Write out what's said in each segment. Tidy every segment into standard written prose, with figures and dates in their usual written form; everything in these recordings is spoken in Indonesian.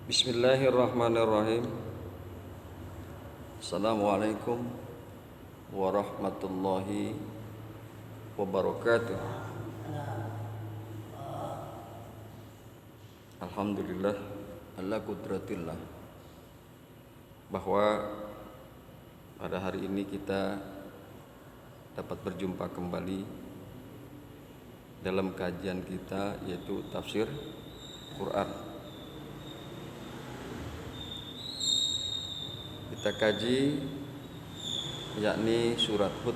Bismillahirrahmanirrahim. Assalamualaikum warahmatullahi wabarakatuh. Alhamdulillah ala kudratillah, bahwa pada hari ini kita dapat berjumpa kembali dalam kajian kita, yaitu tafsir Quran. Kita kaji yakni surat Hud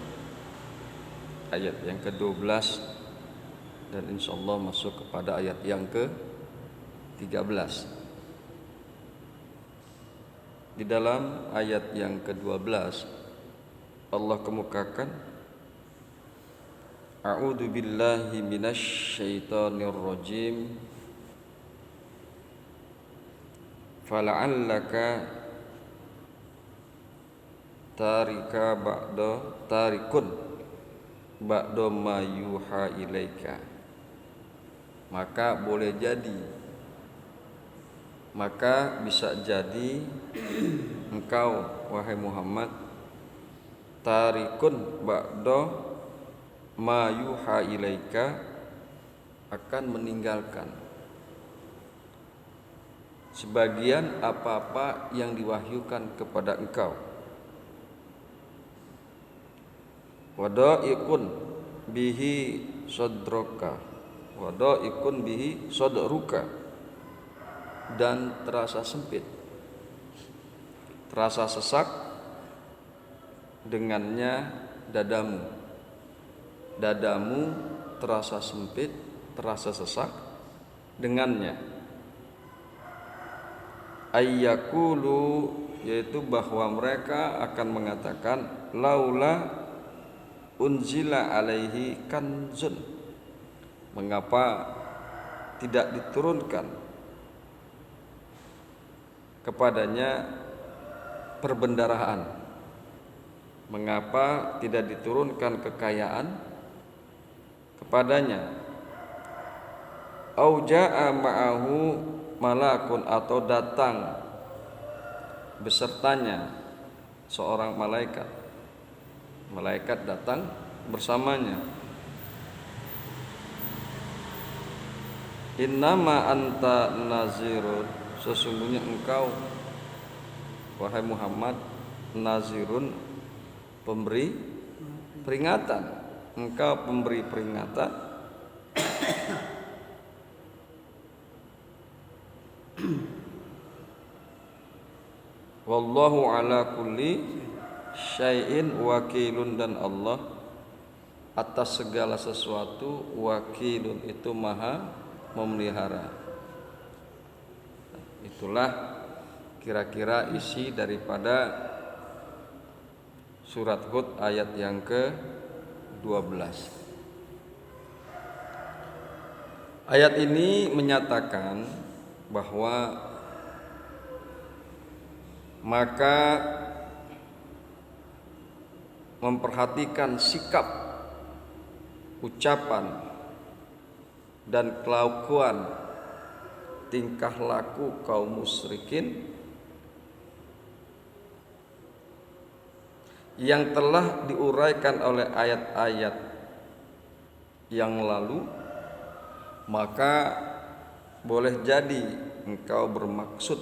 ayat yang ke-12 dan insyaallah masuk kepada ayat yang ke-13. Di dalam ayat yang ke-12 Allah kemukakan, A'udzu billahi minasy syaithanir rajim. Fala'allaka tarikun ba'da ma yuha ilaika. Maka boleh jadi, maka bisa jadi engkau wahai Muhammad tarikun ba'da ma yuha ilaika, akan meninggalkan sebagian apa-apa yang diwahyukan kepada engkau. Wadaikun bihi sadruka, wadaikun bihi sadruka, dan terasa sempit, terasa sesak dengannya dadamu. Dadamu terasa sempit, terasa sesak dengannya. Ayyakulu, yaitu bahwa mereka akan mengatakan, laula unzila alaihi kanzun, mengapa tidak diturunkan kepadanya perbendaharaan, mengapa tidak diturunkan kekayaan kepadanya. Au jaa ma'ahu malakun, atau datang besertanya seorang malaikat, malaikat datang bersamanya. Innama anta nazirun, sesungguhnya engkau wahai Muhammad nazirun, pemberi peringatan. Engkau pemberi peringatan wallahu ala kulli syai'in wakilun, dan Allah atas segala sesuatu wakilun, itu maha memelihara. Itulah kira-kira isi daripada surat Hud ayat yang ke-12. Ayat ini menyatakan bahwa maka memperhatikan sikap, ucapan, dan kelakuan, tingkah laku kaum musyrikin yang telah diuraikan oleh ayat-ayat yang lalu, maka boleh jadi engkau bermaksud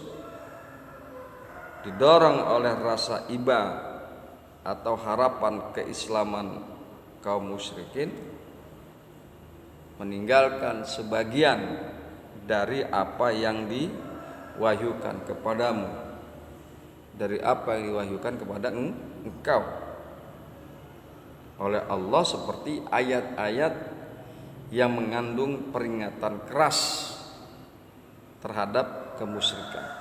didorong oleh rasa iba atau harapan keislaman kaum musyrikin, meninggalkan sebagian dari apa yang diwahyukan kepadamu, dari apa yang diwahyukan kepada engkau oleh Allah, seperti ayat-ayat yang mengandung peringatan keras terhadap kemusyrikan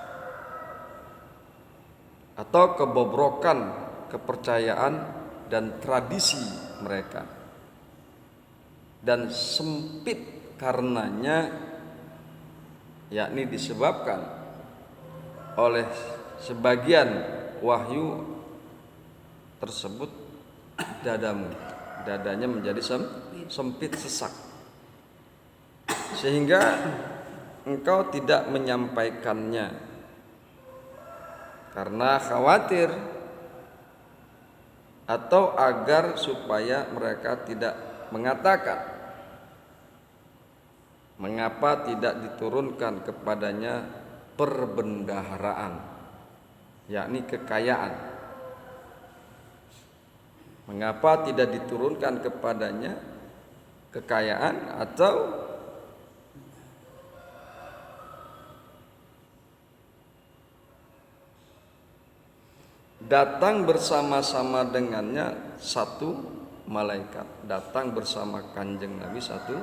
atau kebobrokan kepercayaan dan tradisi mereka, dan sempit karenanya, yakni disebabkan oleh sebagian wahyu tersebut, dadanya menjadi sempit, sesak, sehingga engkau tidak menyampaikannya karena khawatir atau agar supaya mereka tidak mengatakan mengapa tidak diturunkan kepadanya perbendaharaan, yakni kekayaan. Mengapa tidak diturunkan kepadanya kekayaan atau datang bersama-sama dengannya satu malaikat, datang bersama kanjeng Nabi satu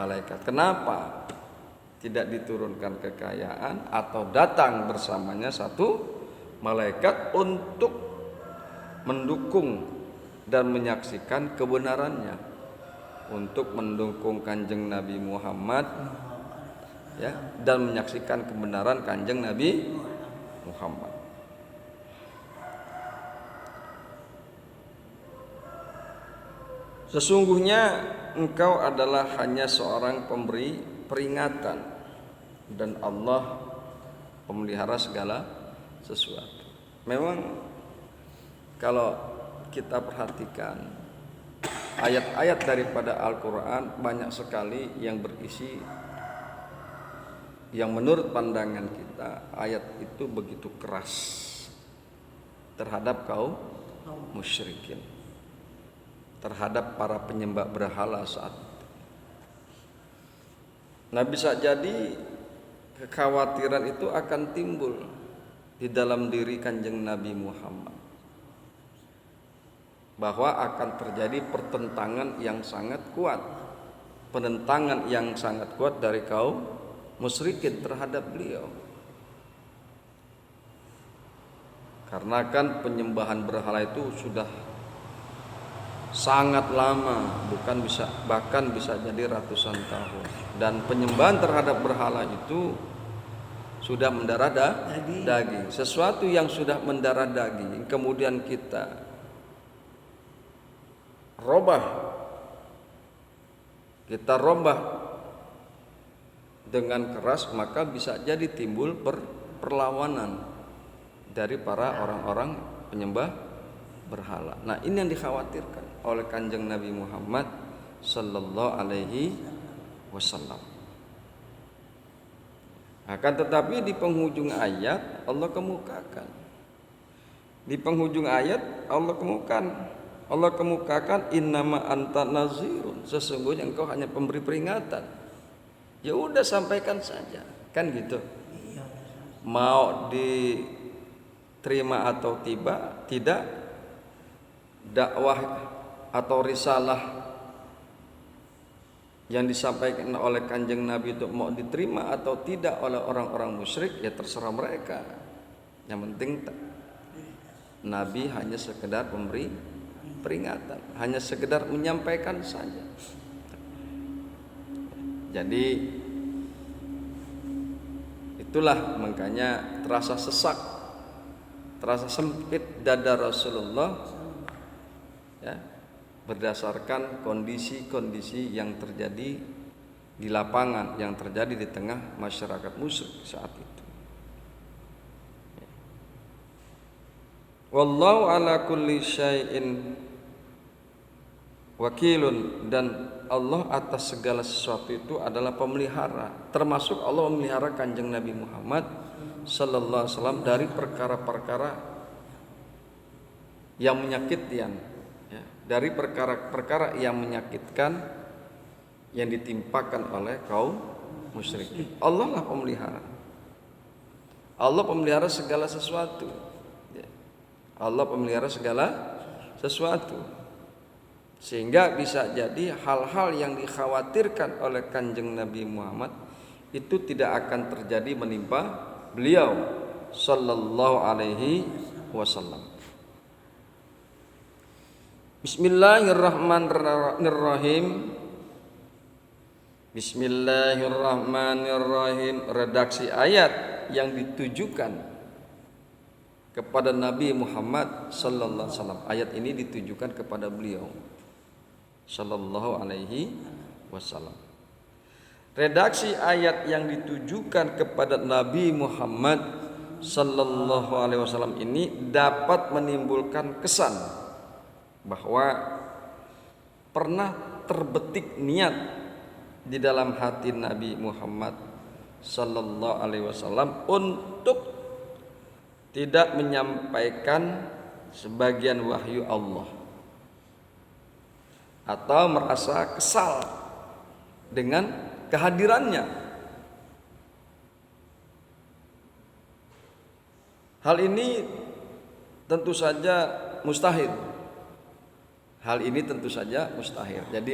malaikat. Kenapa tidak diturunkan kekayaan atau datang bersamanya satu malaikat untuk mendukung dan menyaksikan kebenarannya, untuk mendukung kanjeng Nabi Muhammad, ya, dan menyaksikan kebenaran kanjeng Nabi Muhammad. Sesungguhnya engkau adalah hanya seorang pemberi peringatan dan Allah pemelihara segala sesuatu. Memang kalau kita perhatikan ayat-ayat daripada Al-Quran banyak sekali yang berisi yang menurut pandangan kita ayat itu begitu keras terhadap kaum musyrikin, terhadap para penyembah berhala saat itu. Nah, bisa jadi kekhawatiran itu akan timbul di dalam diri kanjeng Nabi Muhammad, bahwa akan terjadi pertentangan yang sangat kuat, penentangan yang sangat kuat dari kaum musyrikin terhadap beliau. Karena kan penyembahan berhala itu sudah sangat lama, bahkan bisa jadi ratusan tahun, dan penyembahan terhadap berhala itu sudah mendarah daging. Sesuatu yang sudah mendarah daging kemudian kita robah dengan keras, maka bisa jadi timbul perlawanan dari para orang-orang penyembah berhala. Nah, ini yang dikhawatirkan oleh kanjeng Nabi Muhammad sallallahu alaihi wasallam. Akan tetapi di penghujung ayat Allah kemukakan. Di penghujung ayat Allah kemukakan innama anta nazirun, sesungguhnya engkau hanya pemberi peringatan. Ya udah, sampaikan saja, kan gitu. Mau diterima atau tidak, dakwah atau risalah yang disampaikan oleh kanjeng Nabi itu mau diterima atau tidak oleh orang-orang musyrik, ya terserah mereka. Yang penting Nabi hanya sekedar memberi peringatan, hanya sekedar menyampaikan saja. Jadi itulah makanya terasa sesak, terasa sempit dada Rasulullah, ya, berdasarkan kondisi-kondisi yang terjadi di lapangan, yang terjadi di tengah masyarakat musyrik saat itu. Wallahu ala kulli syai'in wakilun, dan Allah atas segala sesuatu itu adalah pemelihara, termasuk Allah memelihara kanjeng Nabi Muhammad sallallahu alaihi wasallam dari perkara-perkara yang menyakitkan, ya, dari perkara-perkara yang menyakitkan yang ditimpakan oleh kaum musyrikin. Allah lah pemelihara. Allah pemelihara segala sesuatu, ya. Allah pemelihara segala sesuatu, sehingga bisa jadi hal-hal yang dikhawatirkan oleh kanjeng Nabi Muhammad itu tidak akan terjadi menimpa beliau sallallahu alaihi wasallam. Bismillahirrahmanirrahim. Bismillahirrahmanirrahim. Redaksi ayat yang ditujukan kepada Nabi Muhammad sallallahu alaihi wasallam. Ayat ini ditujukan kepada beliau sallallahu alaihi wasallam. Redaksi ayat yang ditujukan kepada Nabi Muhammad Sallallahu Alaihi Wasallam ini dapat menimbulkan kesan bahwa pernah terbetik niat di dalam hati Nabi Muhammad Sallallahu Alaihi Wasallam untuk tidak menyampaikan sebagian wahyu Allah atau merasa kesal dengan kehadirannya. Hal ini tentu saja mustahil. Jadi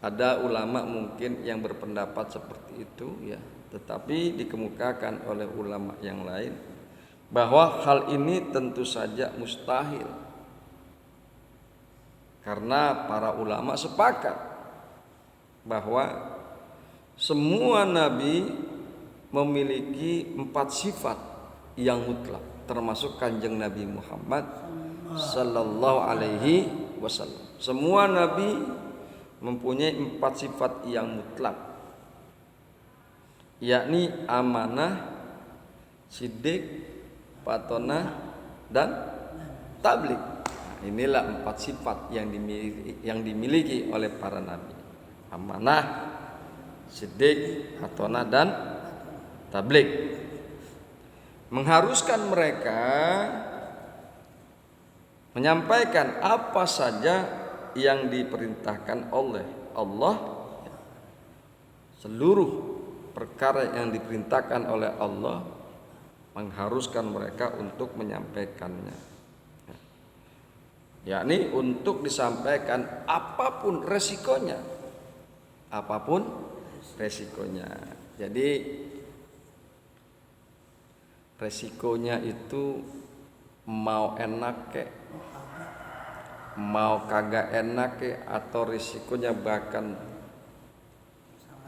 ada ulama mungkin yang berpendapat seperti itu ya, tetapi dikemukakan oleh ulama yang lain bahwa hal ini tentu saja mustahil. Karena para ulama sepakat bahwa semua nabi memiliki 4 sifat yang mutlak, termasuk kanjeng Nabi Muhammad Sallallahu Alaihi Wasallam. Semua nabi mempunyai 4 sifat yang mutlak, yakni amanah, siddiq, patonah, dan tabligh. Inilah 4 sifat yang dimiliki oleh para nabi: amanah, siddiq, patonah, dan tabligh. Mengharuskan mereka menyampaikan apa saja yang diperintahkan oleh Allah. Seluruh perkara yang diperintahkan oleh Allah mengharuskan mereka untuk menyampaikannya, yakni untuk disampaikan apapun resikonya. Jadi resikonya itu mau enak kek, mau kagak enak kek, atau risikonya bahkan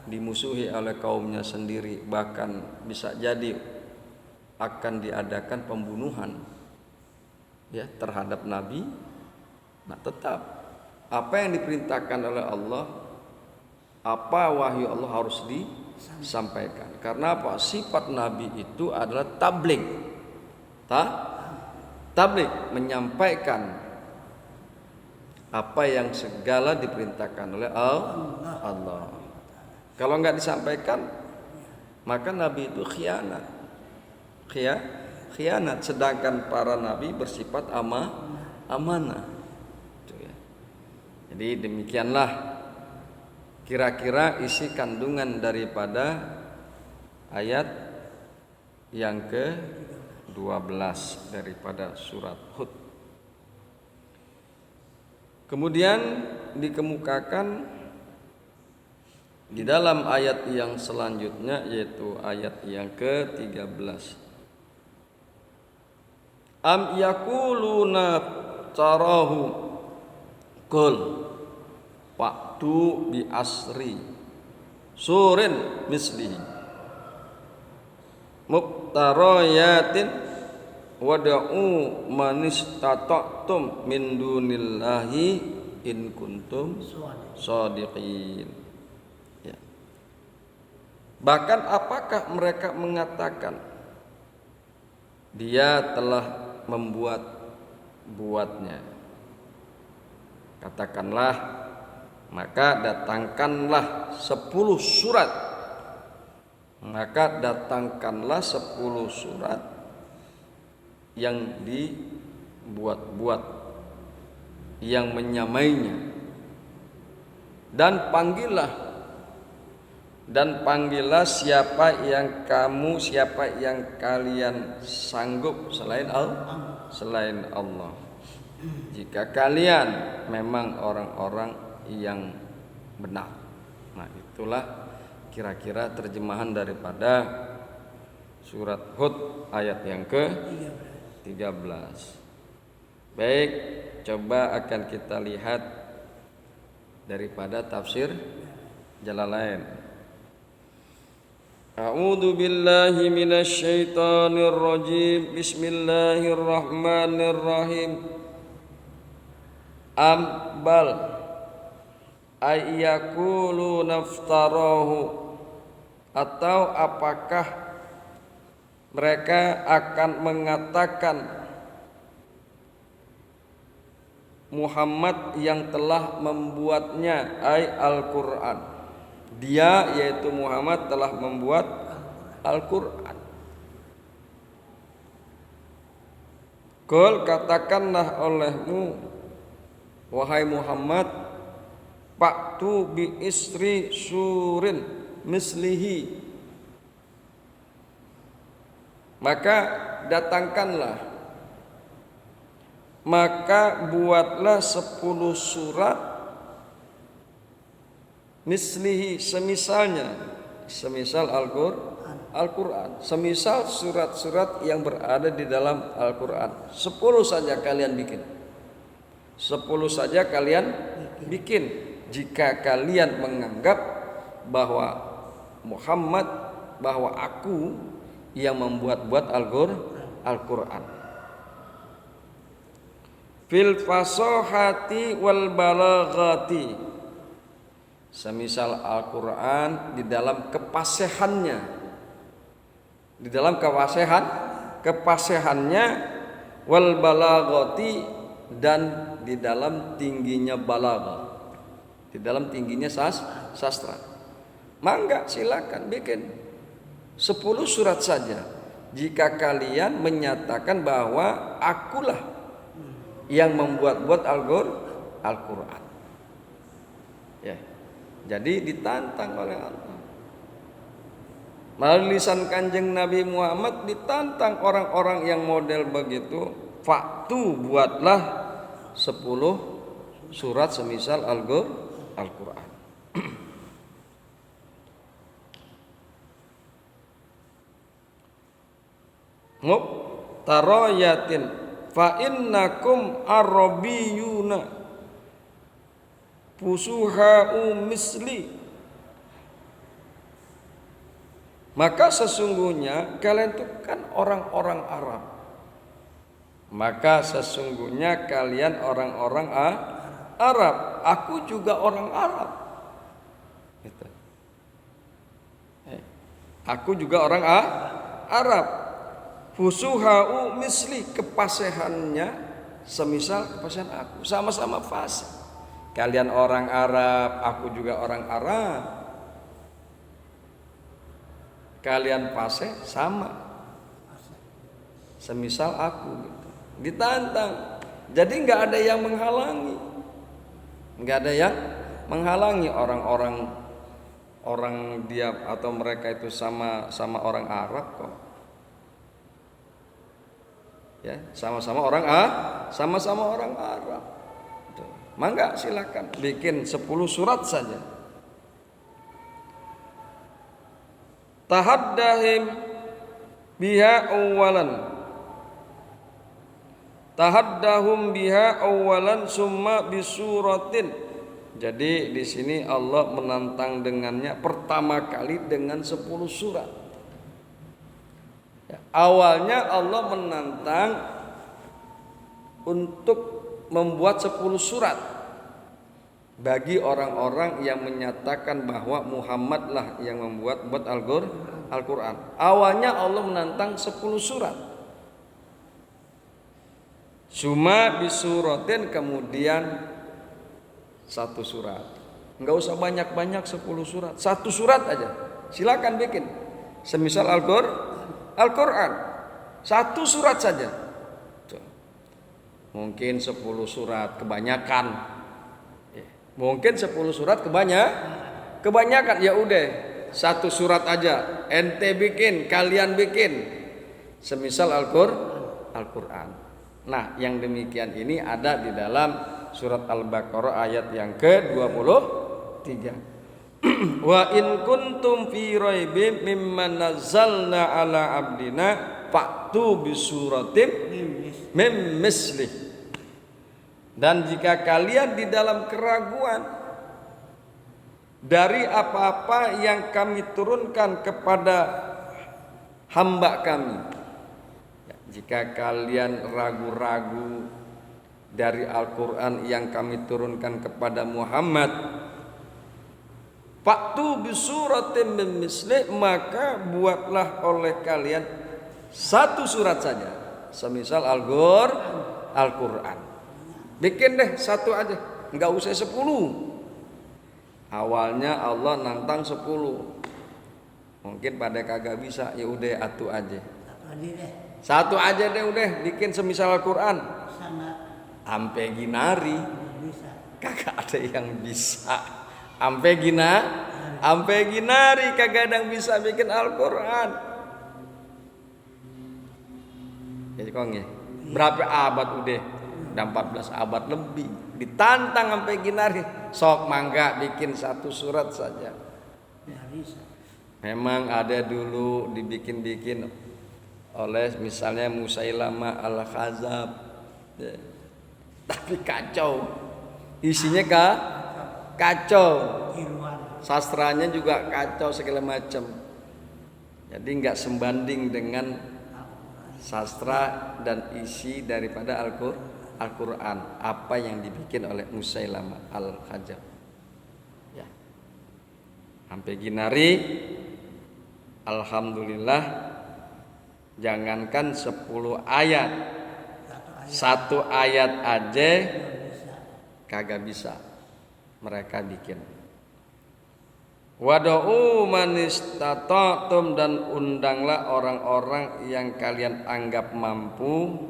dimusuhi oleh kaumnya sendiri, bahkan bisa jadi akan diadakan pembunuhan ya terhadap nabi. Nah, tetap apa yang diperintahkan oleh Allah, apa wahyu Allah harus disampaikan. Karena apa? Sifat nabi itu adalah tabligh. Tabligh, menyampaikan apa yang segala diperintahkan oleh Allah. Kalau nggak disampaikan, maka nabi itu khianat. Sedangkan para nabi bersifat amanah. Jadi demikianlah kira-kira isi kandungan daripada ayat yang ke-12 daripada surat Hud. Kemudian dikemukakan di dalam ayat yang selanjutnya, yaitu ayat yang ke-13. Am yakuluna tarahu qul fa'tu bi asri surin mislihi muqtarayatin wada'u man istata'tum min dunillahi in kuntum shadiqin. Ya. Bahkan apakah mereka mengatakan dia telah membuat-buatnya? Katakanlah, maka datangkanlah 10 surat. Maka datangkanlah 10 surat yang dibuat-buat, yang menyamainya. Dan panggillah siapa yang kalian sanggup selain Allah. Jika kalian memang orang-orang yang benar. Nah, itulah kira-kira terjemahan daripada surat Hud ayat yang ke-13. Baik, coba akan kita lihat daripada tafsir Jalalain. A'udzu billahi minasy syaithanir rajim. Bismillahirrahmanirrahim. Ambal ayyakulu naftarahu, atau apakah mereka akan mengatakan Muhammad yang telah membuatnya, ay Al-Quran. Dia yaitu Muhammad telah membuat Al-Quran. Qul, katakanlah olehmu wahai Muhammad, Paktu bi isri surin mislihi, maka datangkanlah, maka buatlah 10 surat mislihi, semisalnya, semisal Al-Quran, semisal surat-surat yang berada di dalam Al-Quran. 10 saja kalian bikin, 10 saja kalian bikin. Jika kalian menganggap bahwa Muhammad, bahwa aku yang membuat-buat Al-Quran. Fil fasahati wal balaghati, semisal Al-Quran di dalam kepasihannya, di dalam kepasihannya, wal balaghati, dan di dalam tingginya balaghah, di dalam tingginya sastra. Mangga silakan bikin 10 surat saja jika kalian menyatakan bahwa akulah yang membuat-buat Al-Quran. Ya. Jadi ditantang oleh Allah. Melalui lisan Kanjeng Nabi Muhammad ditantang orang-orang yang model begitu. Faktu, buatlah 10 surat semisal Al-Quran. Muqtarayatin fa innakum arabiyuna fusuha'u misli, maka sesungguhnya kalian itu kan orang-orang Arab, maka sesungguhnya kalian orang-orang Arab, aku juga orang Arab. Gitu. Aku juga orang Arab. Fusuha'u misli, kepasihannya semisal kepasihan aku, sama-sama fasih. Kalian orang Arab, aku juga orang Arab. Kalian fasih sama, semisal aku gitu. Ditantang. Jadi nggak ada yang menghalangi. Nggak ada yang menghalangi orang dia atau mereka itu sama orang Arab kok. Ya, sama-sama orang Arab. Tuh. Mangga silakan bikin 10 surat saja. Tahaddahim biha awalan. Tahaddahum biha awalan summa bisuratin. Jadi di sini Allah menantang dengannya pertama kali dengan 10 surat. Ya, awalnya Allah menantang untuk membuat 10 surat bagi orang-orang yang menyatakan bahwa Muhammadlah yang membuat Al-Quran. Awalnya Allah menantang 10 surat. Cuma bisuratin, kemudian 1 surat. Enggak usah banyak-banyak 10 surat. 1 surat aja. Silakan bikin. Semisal Al-Quran. 1 surat saja. Tuh. Mungkin 10 surat kebanyakan. Mungkin 10 surat kebanyakan. Ya udah, 1 surat aja. Ente bikin, kalian bikin. Semisal Al-Quran. Nah, yang demikian ini ada di dalam surat Al-Baqarah ayat yang ke-23. Wa in kuntum fi raibim mimma nazzalna ala abdina fa'tu bisuratim mim mislih. Dan jika kalian di dalam keraguan dari apa-apa yang kami turunkan kepada hamba kami, jika kalian ragu-ragu dari Al-Quran yang kami turunkan kepada Muhammad, Faktu bisuratin min mislih, maka buatlah oleh kalian Satu surat saja. Semisal Al-Qur'an. Bikin deh satu aja, enggak usah 10. Awalnya Allah nantang 10. Mungkin pada kagak bisa, ya udah atu aja. Satu aja deh udah, bikin semisal Al-Qur'an. Ampe ginari. Kagak ada yang bisa. Ampe ginari kagak ada yang bisa bikin Al-Qur'an. Jadi kong ya. Berapa abad udah? Udah 14 abad lebih. Ditantang sampai ginari. Sok mangga bikin satu surat saja. Memang ada dulu dibikin-bikin oleh misalnya Musailama al-Khazzab. Ya. Tapi kacau. Isinya kacau. Sastranya juga kacau segala macam. Jadi enggak sembanding dengan sastra dan isi daripada Al-Qur'an apa yang dibikin oleh Musailama al-Khazzab. Ya. Sampai ginari alhamdulillah jangankan 10 ayat. Satu ayat aja kagak bisa mereka bikin. Wad'u man istata'tum, dan undanglah orang-orang yang kalian anggap mampu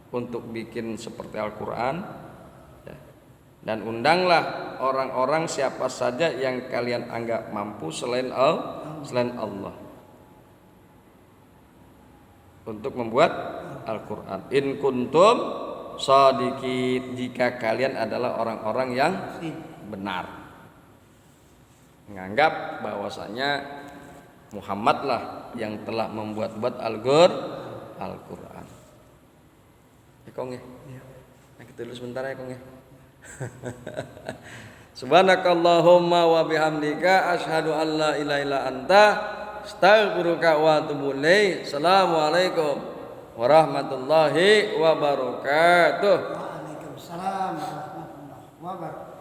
untuk bikin seperti Al-Qur'an, ya. Dan undanglah orang-orang siapa saja yang kalian anggap mampu selain Allah untuk membuat Al-Qur'an. In kuntum shadiqin, jika kalian adalah orang-orang yang benar, menganggap bahwasanya Muhammad lah yang telah membuat Al-Qur'an. Ya Kong ya. Nah, kita dulu sebentar ya Kong ya. Subhanakallahumma wa bihamdika asyhadu an la ilaha illa anta astaghfiruka wa atubu ilaik. Assalamualaikum warahmatullahi wabarakatuh. Waalaikumsalam warahmatullahi wabarakatuh.